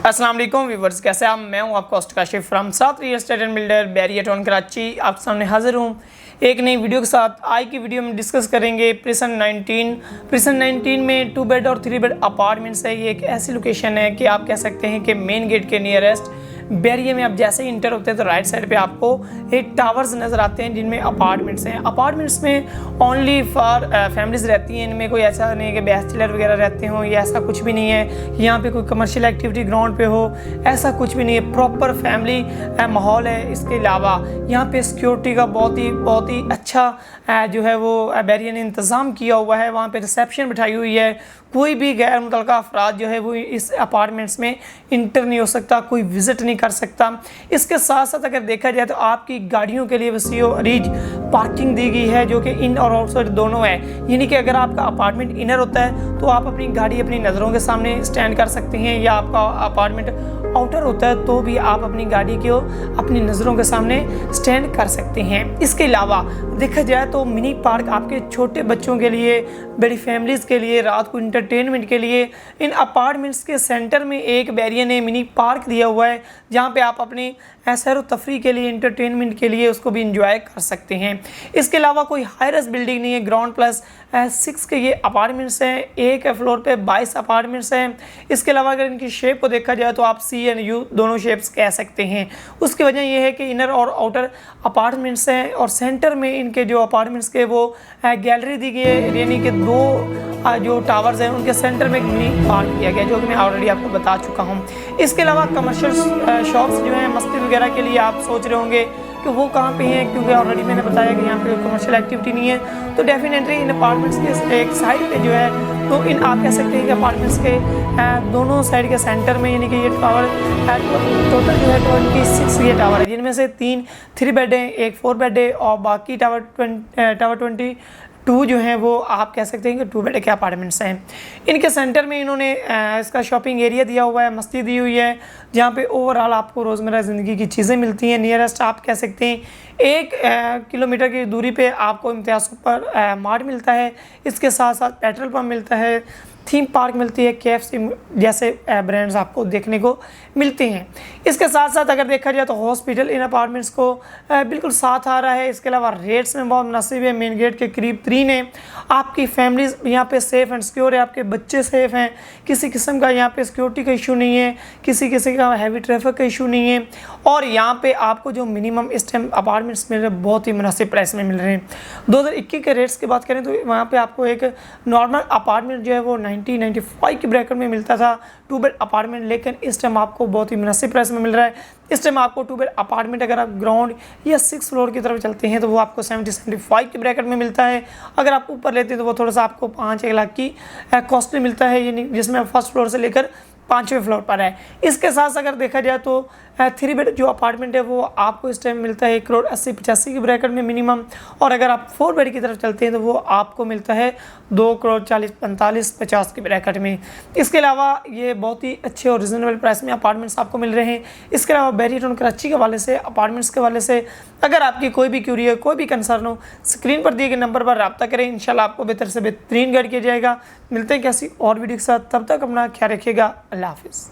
अस्सलाम वालेकुम व्यूवर्स, कैसे आप? मैं हूं आपका host Kashif from south real estate and builder barrier town Karachi. आपके सामने हाजिर हूं एक नई वीडियो के साथ। आज की वीडियो में डिस्कस करेंगे प्रिसन 19 में 2 बेड और 3 बेड अपार्टमेंट्स है। ये एक ऐसी लोकेशन है कि आप कह सकते हैं कि मेन गेट के नियरेस्ट बैरियर में आप जैसे ही इंटर होते हैं तो राइट साइड पे आपको एक टावर्स नज़र आते हैं जिनमें अपार्टमेंट्स हैं। अपार्टमेंट्स में ओनली फॉर फैमिलीज रहती हैं। इनमें कोई ऐसा नहीं है कि बैचलर वगैरह रहते हों, या ऐसा कुछ भी नहीं है। यहाँ पे कोई कमर्शियल एक्टिविटी ग्राउंड पे हो, ऐसा कुछ भी नहीं है। प्रॉपर फैमिली माहौल है। इसके अलावा यहाँ पे सिक्योरिटी का बहुत ही अच्छा जो है वो बैरियर ने इंतज़ाम किया हुआ है। वहाँ पे रिसेप्शन बिठाई हुई है। कोई भी गैर मुतल्लका अफराद जो है वो इस अपार्टमेंट्स में इंटर नहीं हो सकता, कोई विज़िट नहीं कर सकता। इसके साथ साथ अगर देखा जाए तो आपकी गाड़ियों के लिए वसीओ अरीज पार्किंग दी गई है, जो कि इन और आउटसाइड दोनों है। यानी कि अगर आपका अपार्टमेंट इनर होता है तो आप अपनी गाड़ी अपनी नज़रों के सामने स्टैंड कर सकते हैं, या आपका अपार्टमेंट आउटर होता है तो भी आप अपनी गाड़ी को अपनी नज़रों के सामने स्टैंड कर सकते हैं। इसके अलावा देखा जाए तो मिनी पार्क आपके छोटे बच्चों के लिए, बड़ी फैमिलीज़ के लिए, रात को इंटरटेनमेंट के लिए इन अपार्टमेंट्स के सेंटर में एक बैरियर ने मिनी पार्क दिया हुआ है, जहाँ पे आप अपनी सैर व तफरी के लिए, इंटरटेनमेंट के लिए उसको भी इंजॉय कर सकते हैं। इसके अलावा कोई हाई राइज बिल्डिंग नहीं है। ग्राउंड प्लस 6 के ये अपार्टमेंट्स हैं। एक फ्लोर पे 22 अपार्टमेंट्स हैं। इसके अलावा अगर इनकी शेप को देखा जाए तो आप सी एंड यू दोनों शेप्स कह सकते हैं। उसकी वजह यह है कि इनर और आउटर अपार्टमेंट्स हैं, और सेंटर में इनके जो अपार्टमेंट्स के वो गैलरी दी गई है, यानी कि 2 जो टावर्स हैं उनके सेंटर में एक मिनी पार्क किया गया, जो कि मैं ऑलरेडी आपको बता चुका हूँ। इसके अलावा कमर्शियल शॉप्स जो हैं मस्जिद वगैरह के लिए आप सोच रहे होंगे कि वो कहाँ पे हैं, क्योंकि ऑलरेडी मैंने बताया कि यहाँ पे कमर्शियल एक्टिविटी नहीं है। तो डेफिनेटली इन अपार्टमेंट्स के एक साइड पे जो है, तो इन आप कह सकते हैं कि अपार्टमेंट्स के दोनों साइड के सेंटर में, यानी कि ये टावर टोटल जो है 26 ये टावर है, जिनमें से 3 बेड हैं, एक 4 बेड है, और बाकी टावर 22 जो हैं वो आप कह सकते हैं कि 2 बेड के अपार्टमेंट्स हैं। इनके सेंटर में इन्होंने इसका शॉपिंग एरिया दिया हुआ है, मस्जिद दी हुई है, जहाँ पे ओवरऑल आपको रोज़मर्रा ज़िंदगी की चीज़ें मिलती हैं। नियरेस्ट आप कह सकते हैं 1 किलोमीटर की दूरी पे आपको इम्तियाज़ सुपर मार्ट मिलता है। इसके साथ साथ पेट्रोल पंप मिलता है, थीम पार्क मिलती है, KFC जैसे ब्रांड्स आपको देखने को मिलते हैं। इसके साथ साथ अगर देखा जाए तो हॉस्पिटल इन अपार्टमेंट्स को बिल्कुल साथ आ रहा है। इसके अलावा रेट्स में बहुत मुनासिब है। मेन गेट के करीब 3 है। आपकी फैमिलीज यहाँ पे सेफ़ एंड सिक्योर है, आपके बच्चे सेफ़ हैं, किसी किस्म का यहाँ पे सिक्योरिटी का इशू नहीं है, किसी का हैवी ट्रैफिक का इशू नहीं है। और यहाँ पे आपको जो मिनिमम इस टाइम अपार्टमेंट्स मिल रहे हैं बहुत ही मुनासिब प्राइस में मिल रहे हैं। 2021 के रेट्स की बात करें तो वहाँ पे आपको एक नॉर्मल अपार्टमेंट जो है वो 95 के ब्रैकेट में मिलता था, 2 बेड अपार्टमेंट, लेकिन इस टाइम आपको बहुत ही मुनासिब प्राइस में मिल रहा है। इस टाइम आपको 2 बेड अपार्टमेंट अगर आप ग्राउंड या 6 फ्लोर की तरफ चलते हैं तो वो आपको 70-75 के ब्रैकेट में मिलता है। अगर आप ऊपर लेते हैं तो वो थोड़ा सा आपको 5-1 लाख की कॉस्टली मिलता है, यानी जिसमें फर्स्ट फ्लोर से लेकर 5वें फ्लोर पर है। इसके साथ अगर देखा जाए तो 3 बेड जो अपार्टमेंट है वो आपको इस टाइम मिलता है 1,80,85 की ब्रैकेट में मिनिमम, और अगर आप 4 बेड की तरफ चलते हैं तो वो आपको मिलता है 2,40,45,50 की ब्रैकेट में। इसके अलावा ये बहुत ही अच्छे और रिजनेबल प्राइस में अपार्टमेंट्स आपको मिल रहे हैं। इसके अलावा बैरियर टाउन कराची के हवाले से, अपार्टमेंट्स के हवाले से अगर आपकी कोई भी क्यूरी है, कोई भी कंसर्न हो, स्क्रीन पर दिए गए नंबर पर रब्ता करें। इंशाल्लाह आपको बेहतर से बेहतरीन गाइड किया जाएगा। मिलते हैं कैसी और वीडियो के साथ, तब तक अपना ख्याल रखिएगा। अल्लाह हाफिज़।